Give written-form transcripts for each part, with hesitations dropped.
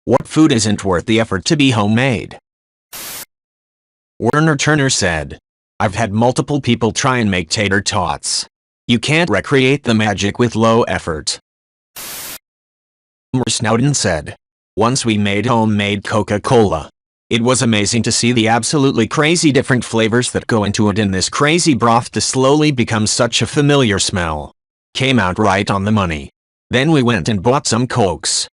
What food isn't worth the effort to be homemade? Werner Turner said, I've had multiple people try and make tater tots. You can't recreate the magic with low effort. Snowden said, once we made homemade Coca-Cola. It was amazing to see the absolutely crazy different flavors that go into it in this crazy broth to slowly become such a familiar smell. Came out right on the money. Then we went and bought some Cokes.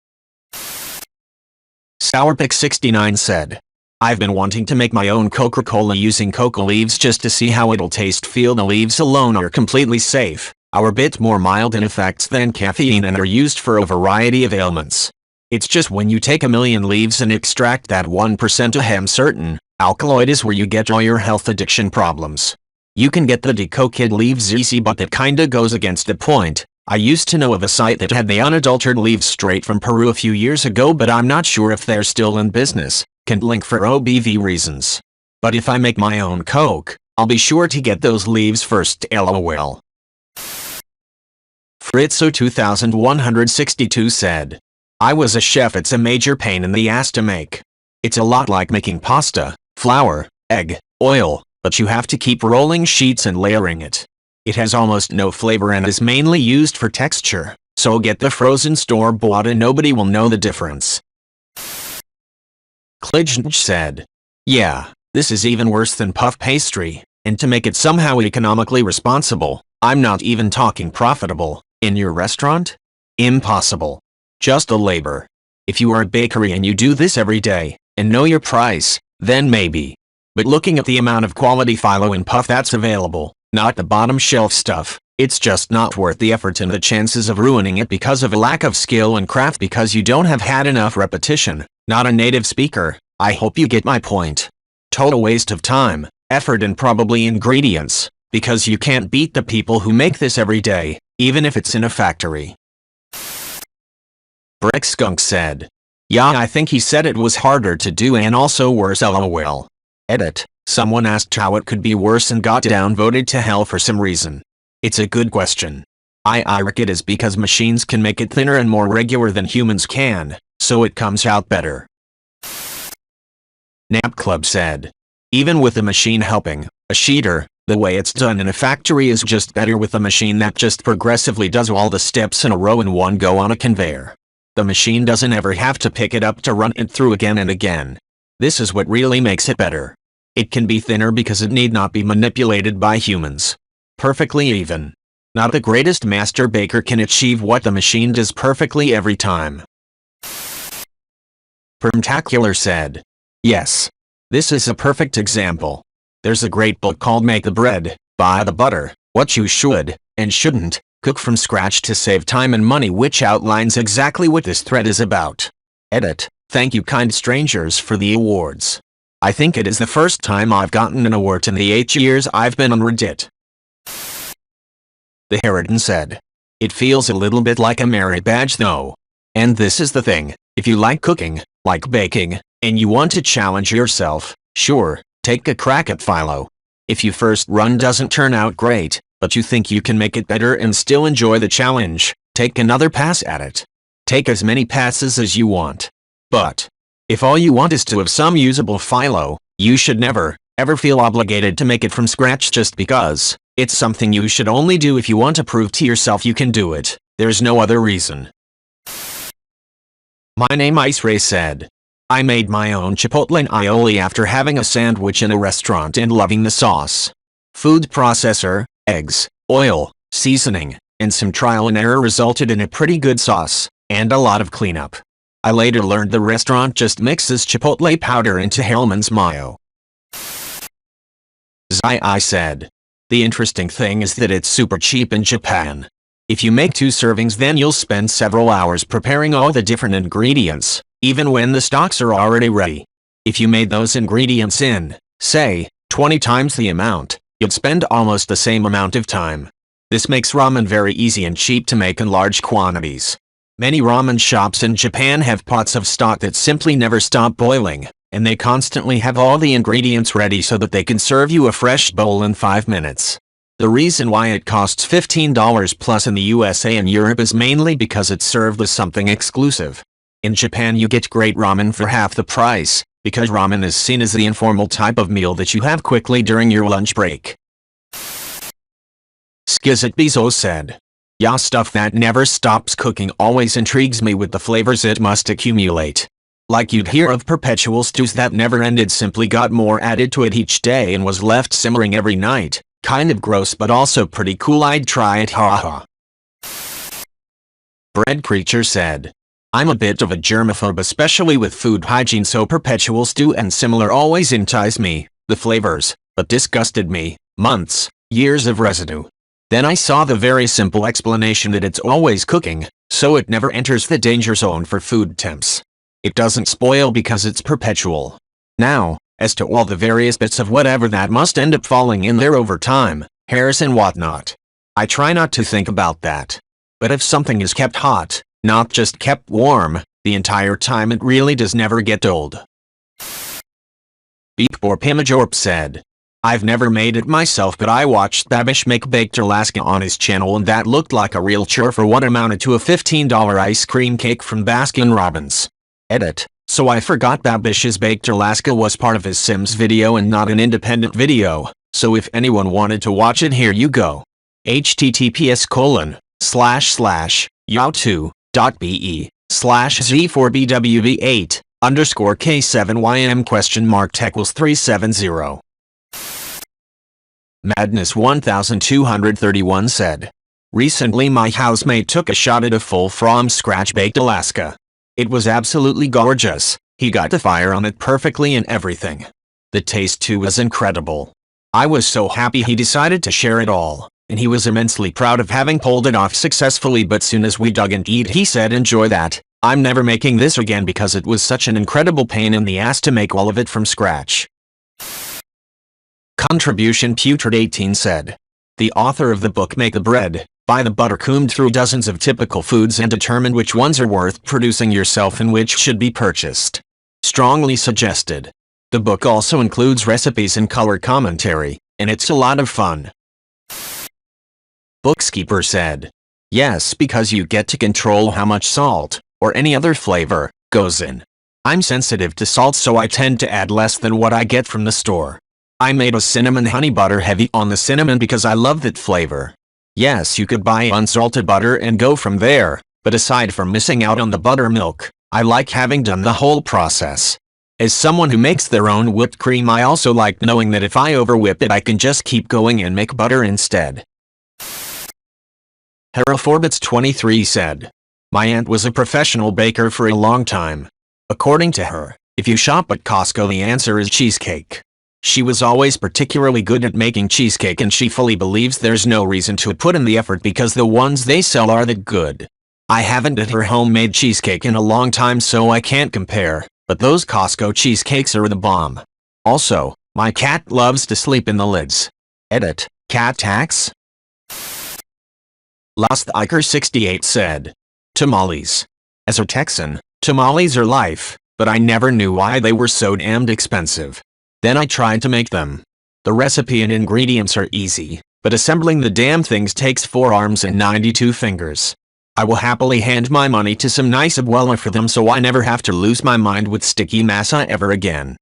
Sourpick69 said, I've been wanting to make my own Coca-Cola using coca leaves just to see how it'll taste. Feel the leaves alone are completely safe, are a bit more mild in effects than caffeine and are used for a variety of ailments. It's just when you take a million leaves and extract that 1% of hemp certain alkaloid is where you get all your health addiction problems. You can get the decocted leaves easy, but that kinda goes against the point. I used to know of a site that had the unadulterated leaves straight from Peru a few years ago, but I'm not sure if they're still in business. Can't link for OBV reasons. But if I make my own Coke, I'll be sure to get those leaves first. LOL. Fritzo2162 said, I was a chef. It's a major pain in the ass to make. It's a lot like making pasta, flour, egg, oil, but you have to keep rolling sheets and layering it. It has almost no flavor and is mainly used for texture, so get the frozen store-bought and nobody will know the difference. Klidge said, yeah, this is even worse than puff pastry, and to make it somehow economically responsible, I'm not even talking profitable, in your restaurant? Impossible. Just the labor. If you are a bakery and you do this every day, and know your price, then maybe. But looking at the amount of quality phyllo and puff that's available, not the bottom shelf stuff, it's just not worth the effort and the chances of ruining it because of a lack of skill and craft because you don't have had enough repetition. Not a native speaker. I hope you get my point. Total waste of time, effort and probably ingredients, because you can't beat the people who make this every day, even if it's in a factory. Brick Skunk said, yeah, I think he said it was harder to do and also worse. LOL. Edit. Someone asked how it could be worse and got downvoted to hell for some reason. It's a good question. I reckon it is because machines can make it thinner and more regular than humans can, so it comes out better. Nap Club said, even with a machine helping, a sheeter, the way it's done in a factory is just better with a machine that just progressively does all the steps in a row in one go on a conveyor. The machine doesn't ever have to pick it up to run it through again and again. This is what really makes it better. It can be thinner because it need not be manipulated by humans. Perfectly even. Not the greatest master baker can achieve what the machine does perfectly every time. Permtacular said, yes. This is a perfect example. There's a great book called Make the Bread, Buy the Butter, What You Should, and Shouldn't, Cook from Scratch to Save Time and Money, which outlines exactly what this thread is about. Edit. Thank you kind strangers for the awards. I think it is the first time I've gotten an award in the 8 years I've been on Reddit. The Harridan said, it feels a little bit like a merit badge though. And this is the thing, if you like cooking, like baking, and you want to challenge yourself, sure, take a crack at phyllo. If your first run doesn't turn out great, but you think you can make it better and still enjoy the challenge, take another pass at it. Take as many passes as you want. But if all you want is to have some usable phyllo, you should never, ever feel obligated to make it from scratch just because. It's something you should only do if you want to prove to yourself you can do it. There's no other reason. My name Ice Ray said, I made my own chipotle aioli after having a sandwich in a restaurant and loving the sauce. Food processor, eggs, oil, seasoning, and some trial and error resulted in a pretty good sauce, and a lot of cleanup. I later learned the restaurant just mixes chipotle powder into Hellmann's mayo. I said, the interesting thing is that it's super cheap in Japan. If you make 2 servings, then you'll spend several hours preparing all the different ingredients, even when the stocks are already ready. If you made those ingredients in, say, 20 times the amount, you'd spend almost the same amount of time. This makes ramen very easy and cheap to make in large quantities. Many ramen shops in Japan have pots of stock that simply never stop boiling, and they constantly have all the ingredients ready so that they can serve you a fresh bowl in 5 minutes. The reason why it costs $15 plus in the USA and Europe is mainly because it's served with something exclusive. In Japan you get great ramen for half the price, because ramen is seen as the informal type of meal that you have quickly during your lunch break. Skizit Bezos said, "Yeah, stuff that never stops cooking always intrigues me with the flavors it must accumulate. Like you'd hear of perpetual stews that never ended, simply got more added to it each day and was left simmering every night. Kind of gross but also pretty cool, I'd try it, haha." Bread Creature said, "I'm a bit of a germaphobe, especially with food hygiene, so perpetual stew and similar always entice me, the flavors, but disgusted me, months, years of residue. Then I saw the very simple explanation that it's always cooking, so it never enters the danger zone for food temps. It doesn't spoil because it's perpetual. Now, as to all the various bits of whatever that must end up falling in there over time, hairs and whatnot, I try not to think about that. But if something is kept hot, not just kept warm, the entire time, it really does never get old." Beepbor Pimajorp said, "I've never made it myself, but I watched Babish make baked Alaska on his channel and that looked like a real chore for what amounted to a $15 ice cream cake from Baskin-Robbins. Edit. So I forgot Babish's Baked Alaska was part of his Sims video and not an independent video, so if anyone wanted to watch it, here you go. https://yahoo.be/z4bw8_k7ym?tech370. Madness 1231 said, "Recently my housemate took a shot at a full from scratch baked Alaska. It was absolutely gorgeous. He got the fire on it perfectly and everything. The taste too was incredible. I was so happy he decided to share it all, and he was immensely proud of having pulled it off successfully, but soon as we dug in to eat he said, 'Enjoy that. I'm never making this again because it was such an incredible pain in the ass to make all of it from scratch.'" Contribution Putrid 18 said, "The author of the book Make the Bread, Buy the Butter combed through dozens of typical foods and determined which ones are worth producing yourself and which should be purchased. Strongly suggested. The book also includes recipes and color commentary, and it's a lot of fun." Bookskeeper said, "Yes, because you get to control how much salt, or any other flavor, goes in. I'm sensitive to salt, so I tend to add less than what I get from the store. I made a cinnamon honey butter heavy on the cinnamon because I love that flavor. Yes, you could buy unsalted butter and go from there, but aside from missing out on the buttermilk, I like having done the whole process. As someone who makes their own whipped cream, I also like knowing that if I overwhip it I can just keep going and make butter instead." Heroforbits 23 said, "My aunt was a professional baker for a long time. According to her, if you shop at Costco the answer is cheesecake. She was always particularly good at making cheesecake, and she fully believes there's no reason to put in the effort because the ones they sell are that good. I haven't had her homemade cheesecake in a long time, so I can't compare, but those Costco cheesecakes are the bomb. Also, my cat loves to sleep in the lids. Edit. Cat tax?" Lost Iker 68 said, "Tamales. As a Texan, tamales are life, but I never knew why they were so damned expensive. Then I tried to make them. The recipe and ingredients are easy, but assembling the damn things takes 4 arms and 92 fingers. I will happily hand my money to some nice abuela for them so I never have to lose my mind with sticky masa ever again."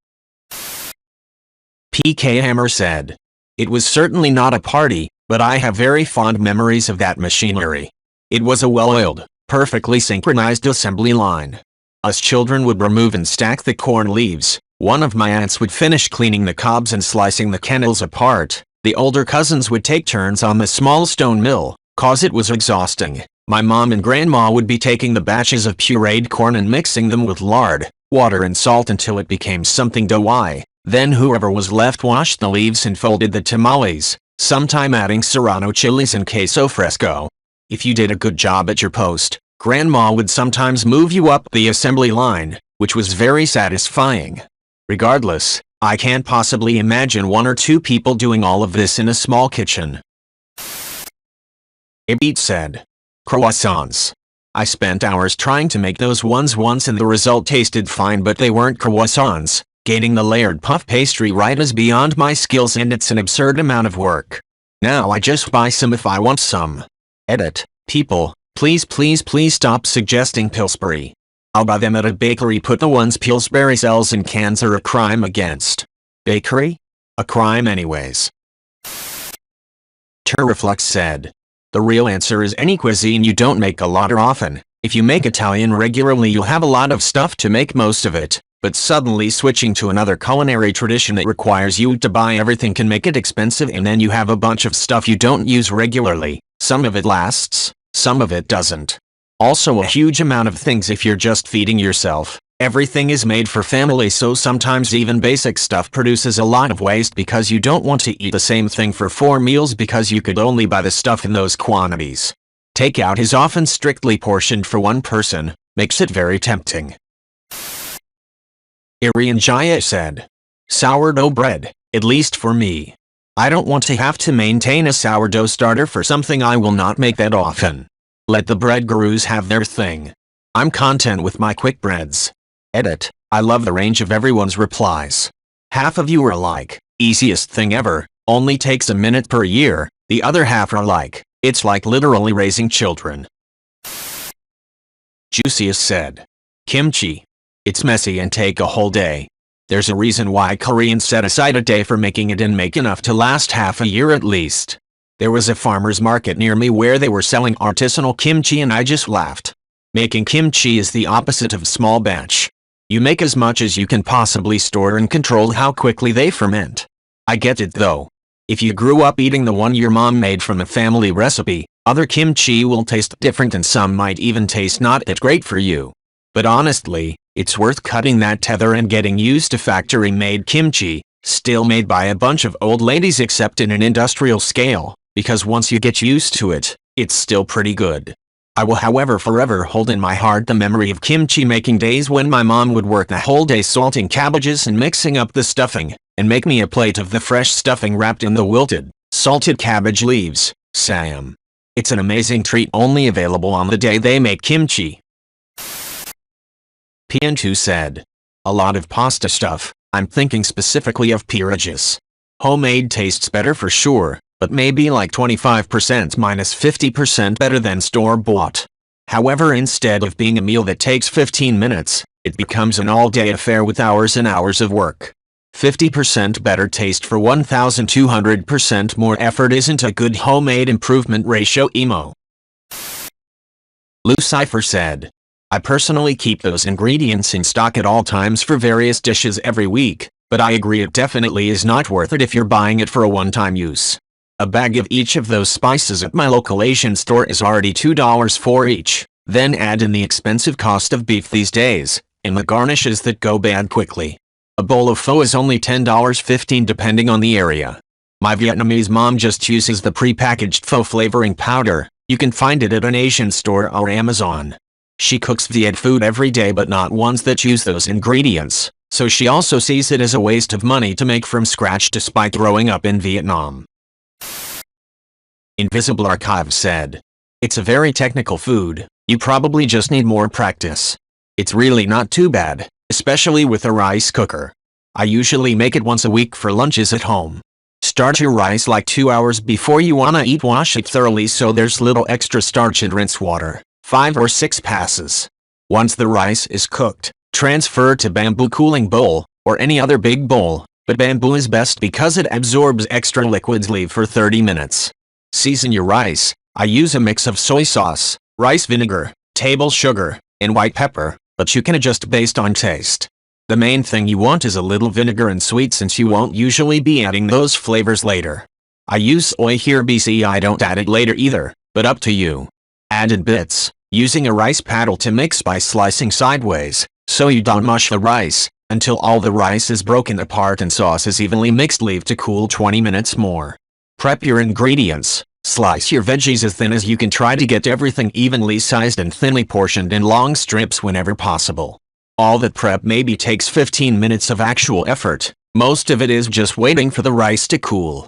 PK Hammer said, "It was certainly not a party, but I have very fond memories of that machinery. It was a well-oiled, perfectly synchronized assembly line. Us children would remove and stack the corn leaves. One of my aunts would finish cleaning the cobs and slicing the kernels apart. The older cousins would take turns on the small stone mill, cause it was exhausting. My mom and grandma would be taking the batches of pureed corn and mixing them with lard, water and salt until it became something doughy. Then whoever was left washed the leaves and folded the tamales, sometime adding serrano chilies and queso fresco. If you did a good job at your post, grandma would sometimes move you up the assembly line, which was very satisfying. Regardless, I can't possibly imagine 1 or 2 people doing all of this in a small kitchen." Abit said, "Croissants. I spent hours trying to make those ones once and the result tasted fine, but they weren't croissants. Getting the layered puff pastry right is beyond my skills and it's an absurd amount of work. Now I just buy some if I want some." Edit. People, please stop suggesting Pillsbury. I'll buy them at a bakery. Put the ones Pillsbury sells in cans are a crime against. Bakery? A crime anyways. Turriflux said. The real answer is any cuisine you don't make a lot or often. If you make Italian regularly, you'll have a lot of stuff to make most of it, but suddenly switching to another culinary tradition that requires you to buy everything can make it expensive, and then you have a bunch of stuff you don't use regularly. Some of it lasts, some of it doesn't. Also a huge amount of things if you're just feeding yourself. Everything is made for family, so sometimes even basic stuff produces a lot of waste because you don't want to eat the same thing for 4 meals because you could only buy the stuff in those quantities. Takeout is often strictly portioned for one person, makes it very tempting. Irian Jaya said. Sourdough bread, at least for me. I don't want to have to maintain a sourdough starter for something I will not make that often. Let the bread gurus have their thing. I'm content with my quick breads. Edit. I love the range of everyone's replies. Half of you are like, easiest thing ever, only takes a minute per year. The other half are like, it's like literally raising children. Juiciest said. Kimchi. It's messy and take a whole day. There's a reason why Koreans set aside a day for making it and make enough to last half a year at least. There was a farmer's market near me where they were selling artisanal kimchi and I just laughed. Making kimchi is the opposite of small batch. You make as much as you can possibly store and control how quickly they ferment. I get it though. If you grew up eating the one your mom made from a family recipe, other kimchi will taste different and some might even taste not that great for you. But honestly, it's worth cutting that tether and getting used to factory-made kimchi, still made by a bunch of old ladies except in an industrial scale, because once you get used to it, it's still pretty good. I will however forever hold in my heart the memory of kimchi making days when my mom would work the whole day salting cabbages and mixing up the stuffing, and make me a plate of the fresh stuffing wrapped in the wilted, salted cabbage leaves. Sam. It's an amazing treat only available on the day they make kimchi. PN2 said. A lot of pasta stuff. I'm thinking specifically of pirages. Homemade tastes better for sure, but maybe like 25% minus 50% better than store-bought. However, instead of being a meal that takes 15 minutes, it becomes an all-day affair with hours and hours of work. 50% better taste for 1,200% more effort isn't a good homemade improvement ratio emo. Lucifer said. I personally keep those ingredients in stock at all times for various dishes every week, but I agree it definitely is not worth it if you're buying it for a one-time use. A bag of each of those spices at my local Asian store is already $2 for each, then add in the expensive cost of beef these days, and the garnishes that go bad quickly. A bowl of pho is only $10.15 depending on the area. My Vietnamese mom just uses the pre-packaged pho flavoring powder. You can find it at an Asian store or Amazon. She cooks Viet food every day but not ones that use those ingredients, so she also sees it as a waste of money to make from scratch despite growing up in Vietnam. Invisible Archive said. It's a very technical food, you probably just need more practice. It's really not too bad, especially with a rice cooker. I usually make it once a week for lunches at home. Start your rice like 2 hours before you wanna eat. Wash it thoroughly so there's little extra starch and rinse water. 5 or 6 passes. Once the rice is cooked, transfer to bamboo cooling bowl, or any other big bowl, but bamboo is best because it absorbs extra liquids. Leave for 30 minutes. Season your rice. I use a mix of soy sauce, rice vinegar, table sugar, and white pepper, but you can adjust based on taste. The main thing you want is a little vinegar and sweet since you won't usually be adding those flavors later. I use soy here BC. I don't add it later either, but up to you. Add in bits. Using a rice paddle to mix by slicing sideways, so you don't mush the rice, until all the rice is broken apart and sauce is evenly mixed. Leave to cool 20 minutes more. Prep your ingredients. Slice your veggies as thin as you can. Try to get everything evenly sized and thinly portioned in long strips whenever possible. All that prep maybe takes 15 minutes of actual effort. Most of it is just waiting for the rice to cool.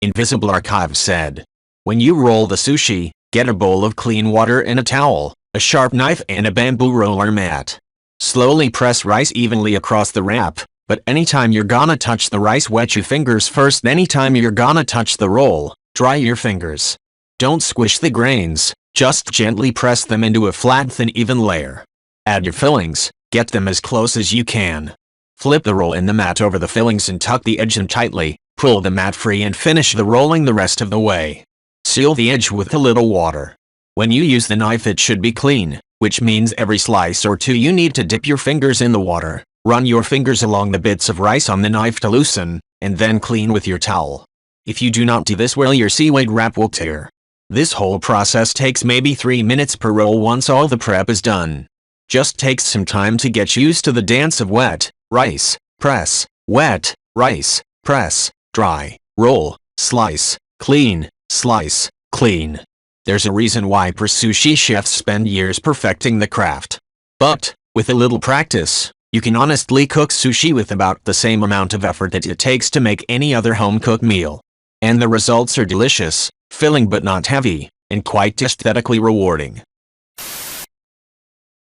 Invisible Archive said. When you roll the sushi, get a bowl of clean water and a towel, a sharp knife and a bamboo roller mat. Slowly press rice evenly across the wrap, but anytime you're gonna touch the rice, wet your fingers first. Anytime you're gonna touch the roll, dry your fingers. Don't squish the grains. Just gently press them into a flat thin even layer. Add your fillings, get them as close as you can. Flip the roll in the mat over the fillings and tuck the edge in tightly, pull the mat free and finish the rolling the rest of the way. Seal the edge with a little water. When you use the knife it should be clean, which means every slice or two you need to dip your fingers in the water, run your fingers along the bits of rice on the knife to loosen, and then clean with your towel. If you do not do this well your seaweed wrap will tear. This whole process takes maybe 3 minutes per roll once all the prep is done. Just takes some time to get used to the dance of wet, rice, press, wet, rice, press, dry, roll, slice, clean, slice, clean. There's a reason why sushi chefs spend years perfecting the craft. But, with a little practice, you can honestly cook sushi with about the same amount of effort that it takes to make any other home-cooked meal. And the results are delicious, filling but not heavy, and quite aesthetically rewarding.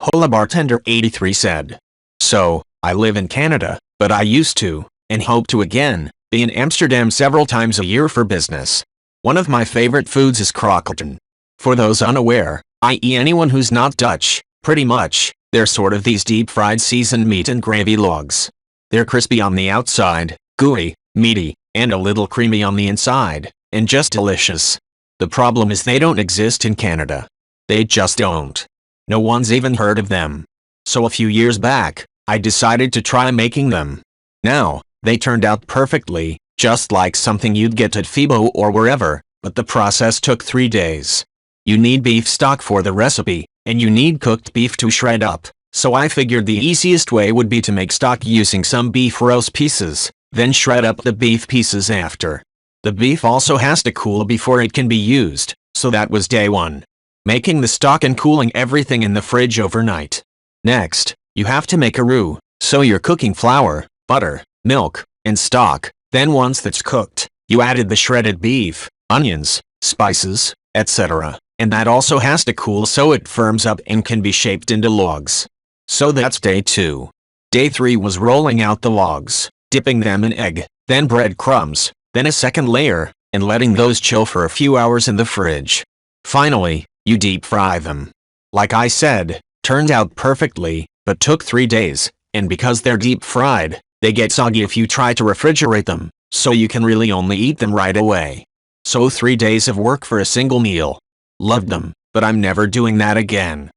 Hola Bartender 83 said. So, I live in Canada, but I used to, and hope to again, be in Amsterdam several times a year for business. One of my favorite foods is kroketten. For those unaware, i.e. anyone who's not Dutch, pretty much, they're sort of these deep-fried seasoned meat and gravy logs. They're crispy on the outside, gooey, meaty, and a little creamy on the inside, and just delicious. The problem is they don't exist in Canada. They just don't. No one's even heard of them. So a few years back, I decided to try making them. Now, they turned out perfectly, just like something you'd get at Fibo or wherever, but the process took 3 days. You need beef stock for the recipe, and you need cooked beef to shred up, so I figured the easiest way would be to make stock using some beef roast pieces, then shred up the beef pieces after. The beef also has to cool before it can be used, so that was day 1. Making the stock and cooling everything in the fridge overnight. Next, you have to make a roux, so you're cooking flour, butter, milk, and stock. Then once that's cooked, you added the shredded beef, onions, spices, etc. And that also has to cool so it firms up and can be shaped into logs. So that's day 2. Day 3 was rolling out the logs, dipping them in egg, then breadcrumbs, then a second layer, and letting those chill for a few hours in the fridge. Finally, you deep fry them. Like I said, turned out perfectly, but took 3 days, and because they're deep fried, they get soggy if you try to refrigerate them, so you can really only eat them right away. So 3 days of work for a single meal. Loved them, but I'm never doing that again.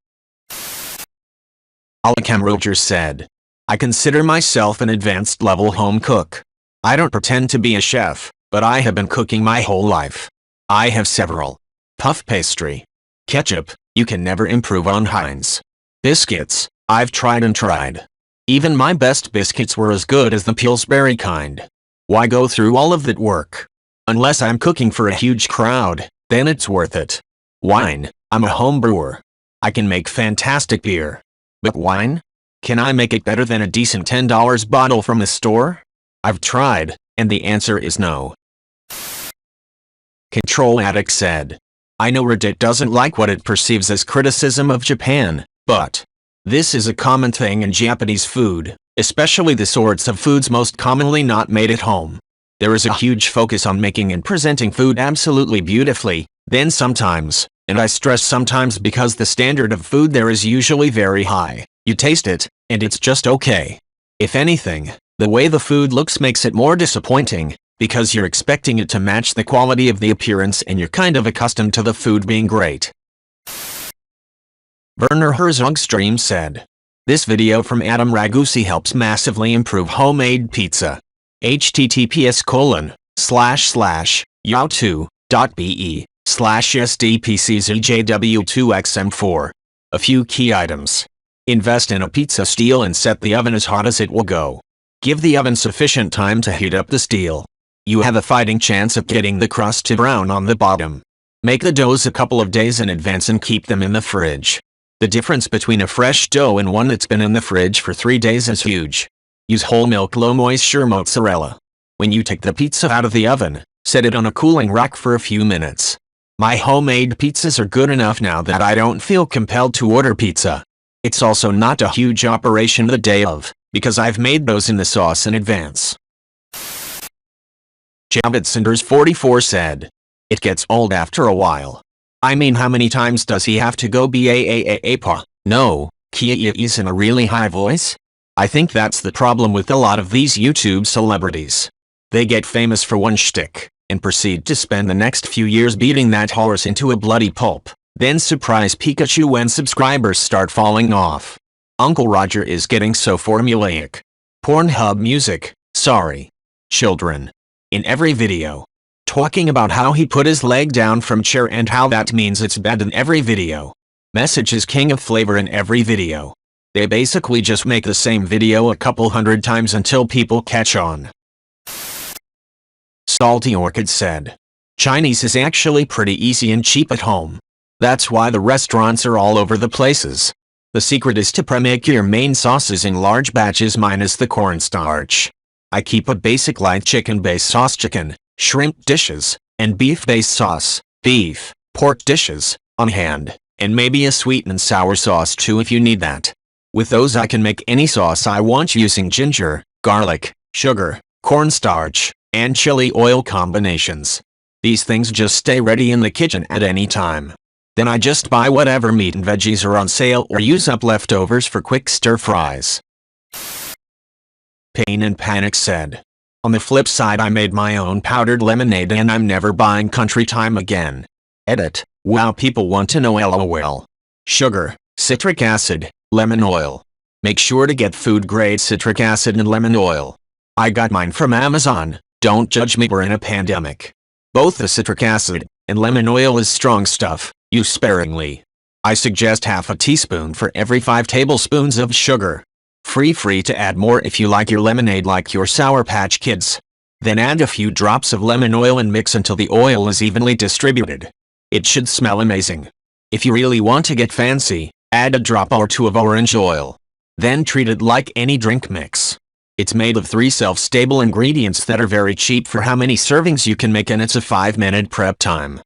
Alakam Rogers said. I consider myself an advanced level home cook. I don't pretend to be a chef, but I have been cooking my whole life. I have several. Puff pastry. Ketchup, you can never improve on Heinz. Biscuits, I've tried and tried. Even my best biscuits were as good as the Pillsbury kind. Why go through all of that work? Unless I'm cooking for a huge crowd, then it's worth it. Wine, I'm a home brewer. I can make fantastic beer. But wine? Can I make it better than a decent $10 bottle from the store? I've tried, and the answer is no. Control Addict said. I know Reddit doesn't like what it perceives as criticism of Japan, but this is a common thing in Japanese food, especially the sorts of foods most commonly not made at home. There is a huge focus on making and presenting food absolutely beautifully, then sometimes, and I stress sometimes because the standard of food there is usually very high, you taste it, and it's just okay. If anything, the way the food looks makes it more disappointing, because you're expecting it to match the quality of the appearance and you're kind of accustomed to the food being great. Werner Herzog Stream said. This video from Adam Ragusi helps massively improve homemade pizza. https://yahoo.be/sdpczjw2xm4. A few key items. Invest in a pizza steel and set the oven as hot as it will go. Give the oven sufficient time to heat up the steel. You have a fighting chance of getting the crust to brown on the bottom. Make the doughs a couple of days in advance and keep them in the fridge. The difference between a fresh dough and one that's been in the fridge for 3 days is huge. Use whole milk low moisture mozzarella. When you take the pizza out of the oven, set it on a cooling rack for a few minutes. My homemade pizzas are good enough now that I don't feel compelled to order pizza. It's also not a huge operation the day of, because I've made those in the sauce in advance. Javid Cinders 44 said. It gets old after a while. I mean, how many times does he have to go pa? No, Kia is in a really high voice? I think that's the problem with a lot of these YouTube celebrities. They get famous for one shtick, and proceed to spend the next few years beating that horse into a bloody pulp, then surprise Pikachu when subscribers start falling off. Uncle Roger is getting so formulaic. Pornhub music, sorry. Children. In every video. Talking about how he put his leg down from chair and how that means it's bad in every video. Message is king of flavor in every video. They basically just make the same video a couple hundred times until people catch on. Salty Orchid said. Chinese is actually pretty easy and cheap at home. That's why the restaurants are all over the places. The secret is to pre-make your main sauces in large batches minus the cornstarch. I keep a basic light chicken-based sauce, chicken, shrimp dishes, and beef-based sauce, beef, pork dishes, on hand, and maybe a sweet and sour sauce too if you need that. With those I can make any sauce I want using ginger, garlic, sugar, cornstarch, and chili oil combinations. These things just stay ready in the kitchen at any time. Then I just buy whatever meat and veggies are on sale or use up leftovers for quick stir-fries. Pain and Panic said. On the flip side, I made my own powdered lemonade and I'm never buying Country Time again. Edit. Wow, people want to know LOL. Sugar, citric acid, lemon oil. Make sure to get food-grade citric acid and lemon oil. I got mine from Amazon. Don't judge me, we're in a pandemic. Both the citric acid and lemon oil is strong stuff. Use sparingly. I suggest half a teaspoon for every 5 tablespoons of sugar. Free to add more if you like your lemonade like your Sour Patch Kids. Then add a few drops of lemon oil and mix until the oil is evenly distributed. It should smell amazing. If you really want to get fancy, add a drop or 2 of orange oil. Then treat it like any drink mix. It's made of 3 self-stable ingredients that are very cheap for how many servings you can make, and it's a 5-minute prep time.